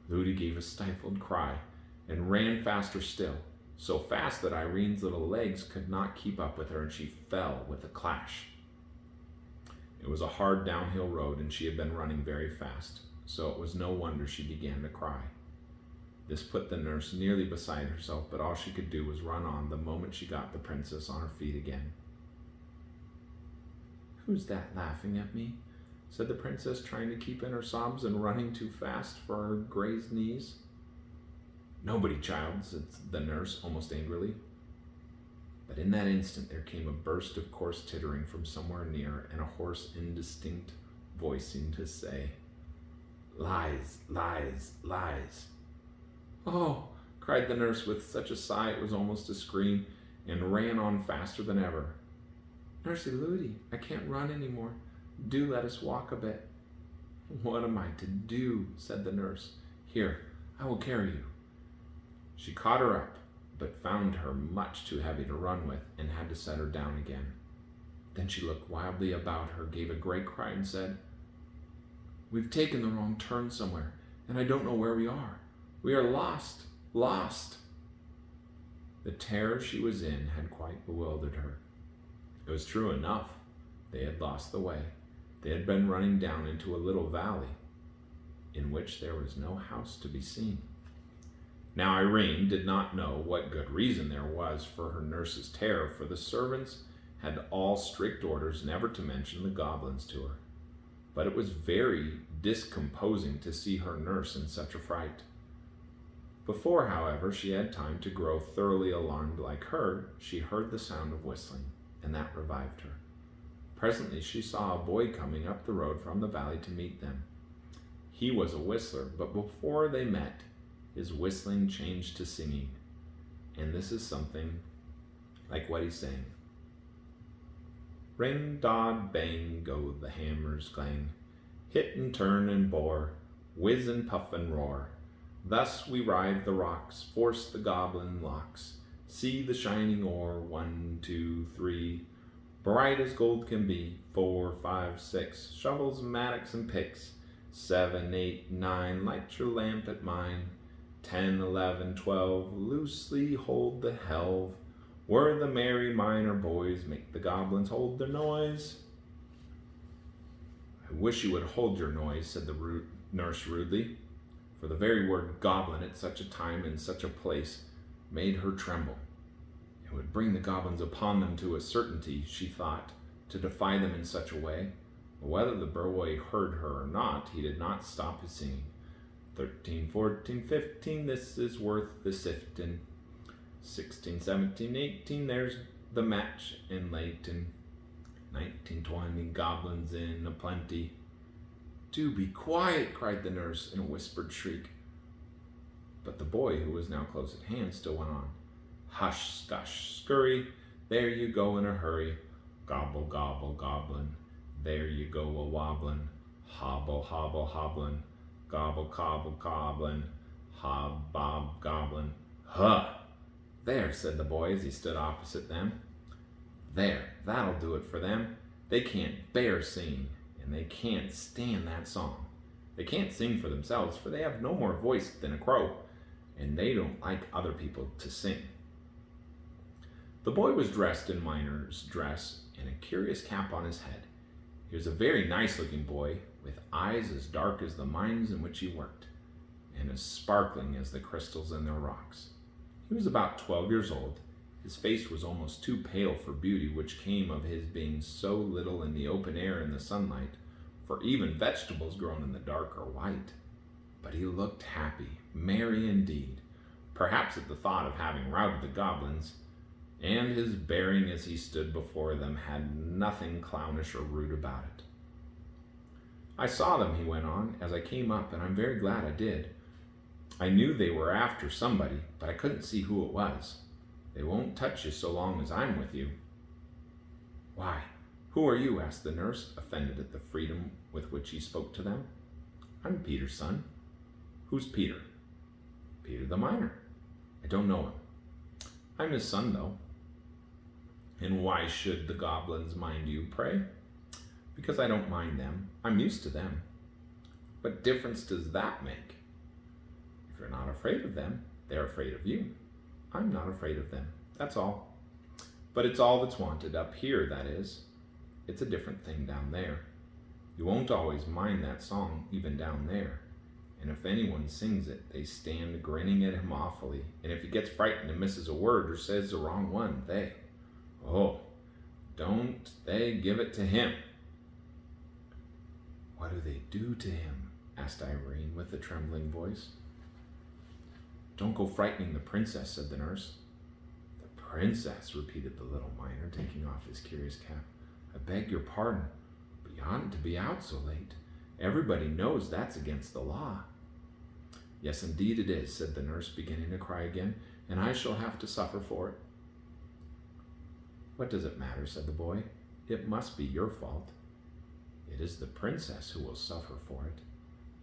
Ludi gave a stifled cry and ran faster still, so fast that Irene's little legs could not keep up with her, and she fell with a clash. It was a hard downhill road, and she had been running very fast, so it was no wonder she began to cry. This put the nurse nearly beside herself, but all she could do was run on the moment she got the princess on her feet again. "Who's that laughing at me?" said the princess, trying to keep in her sobs and running too fast for her grazed knees. Nobody, child, said the nurse almost angrily. But in that instant there came a burst of coarse tittering from somewhere near, and a hoarse, indistinct voice seemed to say, "Lies, lies, lies." "Oh," cried the nurse with such a sigh it was almost a scream, and ran on faster than ever. "Nursey Ludi, I can't run any more. Do let us walk a bit." "What am I to do?" said the nurse. "Here, I will carry you." She caught her up, but found her much too heavy to run with, and had to set her down again. Then she looked wildly about her, gave a great cry, and said, "We've taken the wrong turn somewhere, and I don't know where we are. We are lost, lost." The terror she was in had quite bewildered her. It was true enough. They had lost the way. They had been running down into a little valley, in which there was no house to be seen. Now Irene did not know what good reason there was for her nurse's terror, for the servants had all strict orders never to mention the goblins to her. But it was very discomposing to see her nurse in such a fright. Before, however, she had time to grow thoroughly alarmed like her, she heard the sound of whistling, and that revived her. Presently she saw a boy coming up the road from the valley to meet them. He was a whistler, but before they met, his whistling changed to singing, and this is something like what he sang. Ring, dod, bang, go the hammers clang, hit and turn and bore, whiz and puff and roar. Thus we ride the rocks, force the goblin locks, see the shining ore, 1, 2, 3, bright as gold can be, 4, 5, 6, shovels, mattocks, and picks, 7, 8, 9, light your lamp at mine, 10, 11, 12, loosely hold the helve, where the merry miner boys make the goblins hold their noise. "I wish you would hold your noise," said the nurse rudely, for the very word goblin at such a time in such a place made her tremble. It would bring the goblins upon them to a certainty, she thought, to defy them in such a way. But whether the boy heard her or not, he did not stop his singing. 13, 14, 15, this is worth the sifting. 16, 17, 18, there's the match in Leighton. 19, 20, goblins in a plenty. "Do be quiet," cried the nurse in a whispered shriek. But the boy, who was now close at hand, still went on. "Hush, scush, scurry, there you go in a hurry. Gobble, gobble, goblin, there you go a-wobblin'. Hobble, hobble, hobblin'. Gobble, cobble, goblin, hob, bob, goblin." "Huh! There," said the boy as he stood opposite them. "There, that'll do it for them. They can't bear singing, and they can't stand that song. They can't sing for themselves, for they have no more voice than a crow, and they don't like other people to sing." The boy was dressed in miner's dress and a curious cap on his head. He was a very nice-looking boy, with eyes as dark as the mines in which he worked, and as sparkling as the crystals in their rocks. He was about 12 years old. His face was almost too pale for beauty, which came of his being so little in the open air in the sunlight, for even vegetables grown in the dark are white. But he looked happy, merry indeed, perhaps at the thought of having routed the goblins, and his bearing as he stood before them had nothing clownish or rude about it. "I saw them," he went on, "as I came up, and I'm very glad I did. I knew they were after somebody, but I couldn't see who it was. They won't touch you so long as I'm with you." "Why, who are you?" asked the nurse, offended at the freedom with which he spoke to them. "I'm Peter's son." "Who's Peter?" "Peter the miner." "I don't know him." "I'm his son, though." "And why should the goblins mind you, pray?" "Because I don't mind them. I'm used to them." "What difference does that make?" "If you're not afraid of them, they're afraid of you. I'm not afraid of them. That's all. But it's all that's wanted up here, that is. It's a different thing down there. You won't always mind that song, even down there. And if anyone sings it, they stand grinning at him awfully. And if he gets frightened and misses a word or says the wrong one, don't they give it to him." "What do they do to him?" asked Irene with a trembling voice. Don't go frightening the princess, said the nurse. The princess, repeated the little miner, taking off his curious cap. I beg your pardon, but you oughtn't to be out so late. Everybody knows that's against the law. Yes, indeed it is, said the nurse, beginning to cry again, and I shall have to suffer for it. What does it matter, said the boy. It must be your fault. It is the princess who will suffer for it.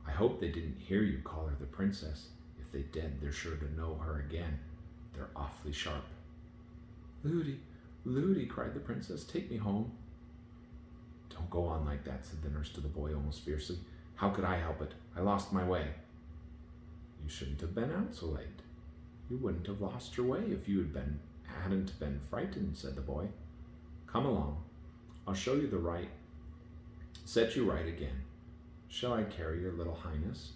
I hope they didn't hear you call her the princess. If they did, they're sure to know her again. They're awfully sharp. Ludi, Ludi, cried the princess, take me home. Don't go on like that, said the nurse to the boy almost fiercely. How could I help it? I lost my way. You shouldn't have been out so late. You wouldn't have lost your way if you hadn't been frightened, said the boy. Come along. I'll show you set you right again. Shall I carry your little highness?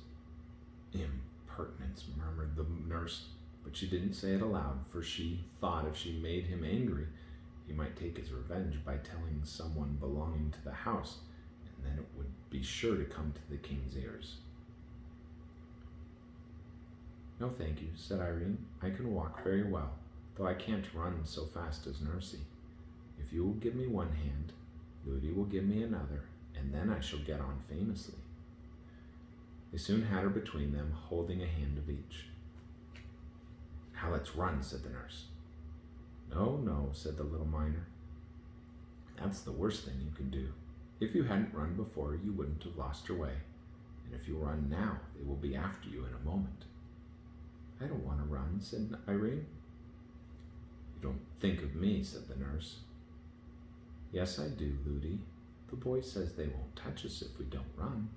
Impertinence, murmured the nurse, but she didn't say it aloud, for she thought if she made him angry, he might take his revenge by telling someone belonging to the house, and then it would be sure to come to the king's ears. No, thank you, said Irene. I can walk very well, though I can't run so fast as Nursey. If you will give me one hand, Ludi will give me another, and then I shall get on famously. They soon had her between them, holding a hand of each. Now let's run, said the nurse. No, no, said the little miner. That's the worst thing you can do. If you hadn't run before, you wouldn't have lost your way. And if you run now, they will be after you in a moment. I don't want to run, said Irene. You don't think of me, said the nurse. Yes, I do, Ludi. The boy says they won't touch us if we don't run.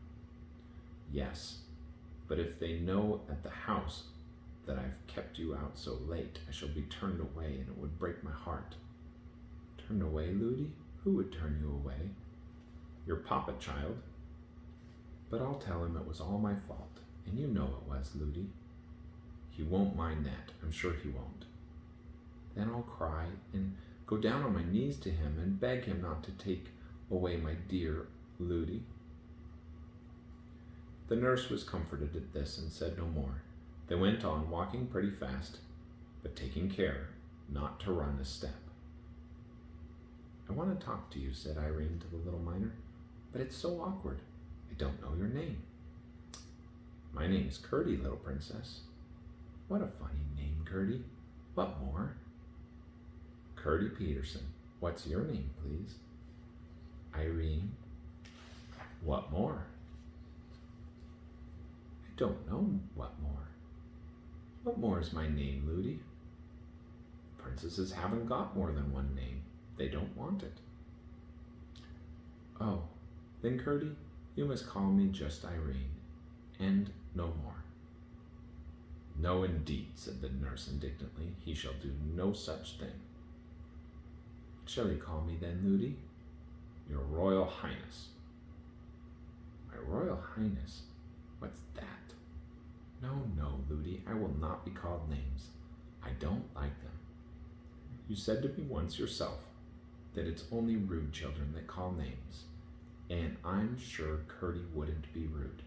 Yes, but if they know at the house that I've kept you out so late, I shall be turned away, and it would break my heart. Turned away, Ludi? Who would turn you away? Your papa, child. But I'll tell him it was all my fault, and you know it was, Ludi. He won't mind that, I'm sure he won't. Then I'll cry and go down on my knees to him and beg him not to take away my dear Ludi. The nurse was comforted at this and said no more. They went on, walking pretty fast, but taking care not to run a step. I want to talk to you, said Irene to the little miner, but it's so awkward. I don't know your name. My name's Curdy, little princess. What a funny name, Curdy. What more? Curdy Peterson. What's your name, please? Irene. What more? I don't know what more. What more is my name, Ludi? Princesses haven't got more than one name. They don't want it. Oh, then Curdy, you must call me just Irene, and no more. No, indeed, said the nurse indignantly. He shall do no such thing. What shall he call me then, Ludi? Your Royal Highness. My Royal Highness? What's that? No, no, Ludi, I will not be called names. I don't like them. You said to me once yourself that it's only rude children that call names, and I'm sure Curdy wouldn't be rude.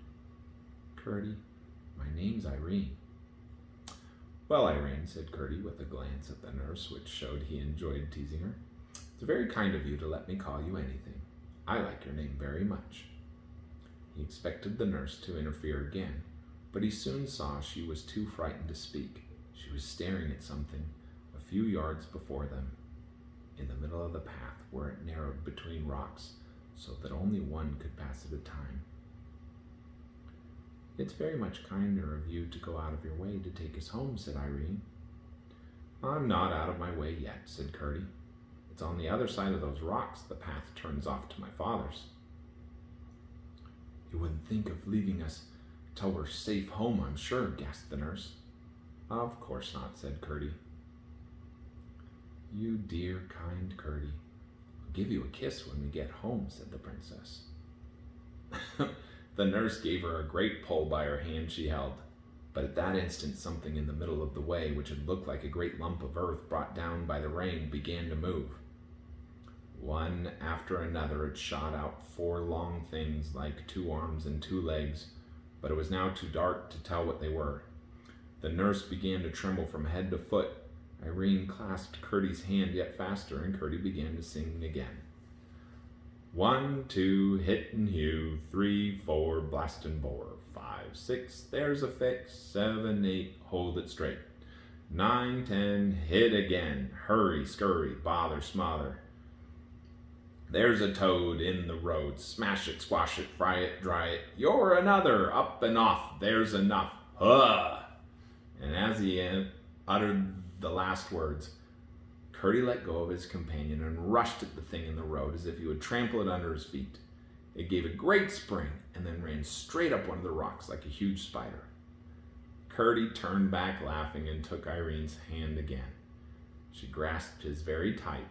Curdy, my name's Irene. Well, Irene, said Curdy with a glance at the nurse, which showed he enjoyed teasing her. It's very kind of you to let me call you anything. I like your name very much. He expected the nurse to interfere again, but he soon saw she was too frightened to speak. She was staring at something a few yards before them, in the middle of the path where it narrowed between rocks, so that only one could pass at a time. It's very much kinder of you to go out of your way to take us home, said Irene. I'm not out of my way yet, said Curdy. It's on the other side of those rocks the path turns off to my father's. You wouldn't think of leaving us till we're safe home, I'm sure, gasped the nurse. Of course not, said Curdy. You dear, kind Curdy. I'll give you a kiss when we get home, said the princess. The nurse gave her a great pull by her hand she held, but at that instant something in the middle of the way, which had looked like a great lump of earth brought down by the rain, began to move. One after another it shot out 4 long things like 2 arms and 2 legs, but it was now too dark to tell what they were. The nurse began to tremble from head to foot. Irene clasped Curdy's hand yet faster, and Curdy began to sing again. 1, 2, hit and hew, 3, 4, blast and bore, 5, 6, there's a fix, 7, 8, hold it straight, 9, 10, hit again, hurry, scurry, bother, smother. There's a toad in the road, smash it, squash it, fry it, dry it, you're another, up and off, there's enough, huh! And as he uttered the last words, Curdy let go of his companion and rushed at the thing in the road as if he would trample it under his feet. It gave a great spring and then ran straight up one of the rocks like a huge spider. Curdy turned back laughing and took Irene's hand again. She grasped his very tight,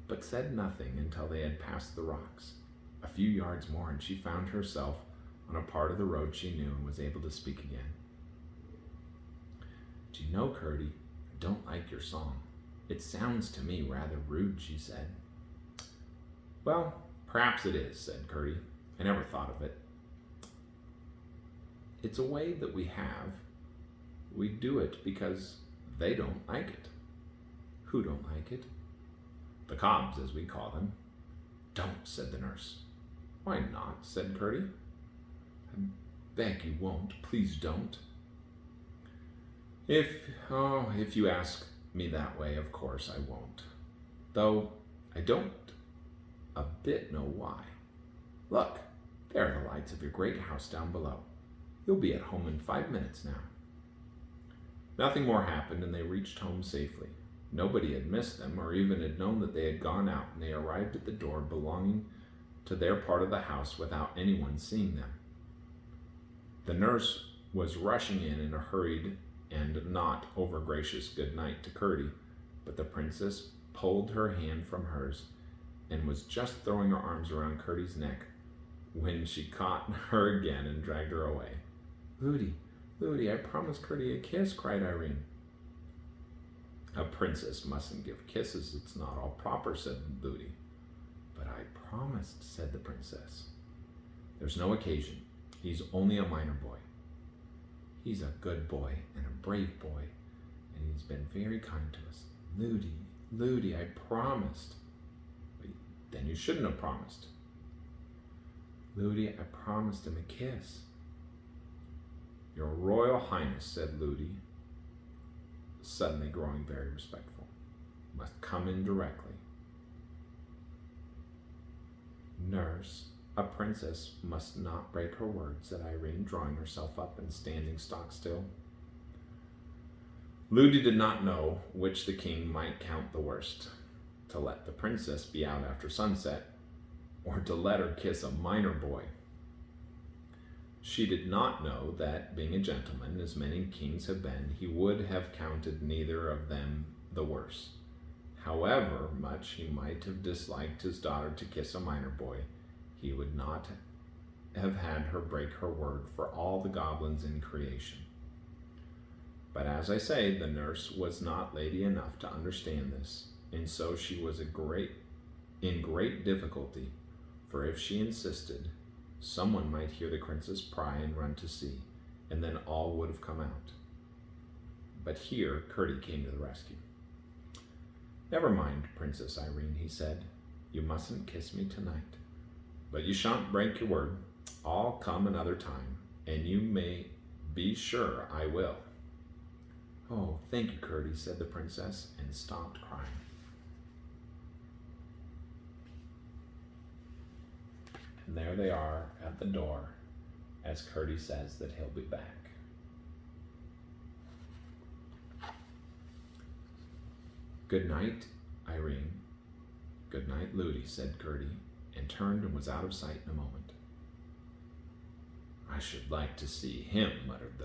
but said nothing until they had passed the rocks. A few yards more and she found herself on a part of the road she knew and was able to speak again. Do you know, Curdy, I don't like your song. It sounds to me rather rude, she said. Well, perhaps it is, said Curdy. I never thought of it. It's a way that we have. We do it because they don't like it. Who don't like it? The Cobbs, as we call them. Don't, said the nurse. Why not, said Curdy. I beg you won't. Please don't. If you ask me that way, of course I won't. Though I don't a bit know why. Look, there are the lights of your great house down below. You'll be at home in 5 minutes now. Nothing more happened, and they reached home safely. Nobody had missed them, or even had known that they had gone out, and they arrived at the door belonging to their part of the house without anyone seeing them. The nurse was rushing in a hurried and not over-gracious good night to Curdy, but the princess pulled her hand from hers and was just throwing her arms around Curdy's neck when she caught her again and dragged her away. Ludi, I promised Curdy a kiss, cried Irene. A princess mustn't give kisses, it's not all proper, said Ludi. But I promised, said the princess. There's no occasion. He's only a minor boy. He's a good boy and a brave boy, and he's been very kind to us. Ludi, I promised. Then you shouldn't have promised. Ludi, I promised him a kiss. Your Royal Highness, said Ludi, suddenly growing very respectful, must come in directly. Nurse, a princess must not break her word, said Irene, drawing herself up and standing stock still. Ludi did not know which the king might count the worst, to let the princess be out after sunset, or to let her kiss a minor boy. She did not know that, being a gentleman, as many kings have been, he would have counted neither of them the worse. However much he might have disliked his daughter to kiss a minor boy, he would not have had her break her word for all the goblins in creation. But as I say, the nurse was not lady enough to understand this, and so she was in great difficulty, for if she insisted, someone might hear the princess pry and run to see, and then all would have come out. But here Curdy came to the rescue. Never mind, Princess Irene, he said. You mustn't kiss me tonight. But you shan't break your word. I'll come another time, and you may be sure I will. Oh, thank you, Curdy, said the princess, and stopped crying. And there they are at the door, as Curdy says that he'll be back. Good night, Irene. Good night, Ludi, said Curdy, and turned and was out of sight in a moment. I should like to see him, muttered the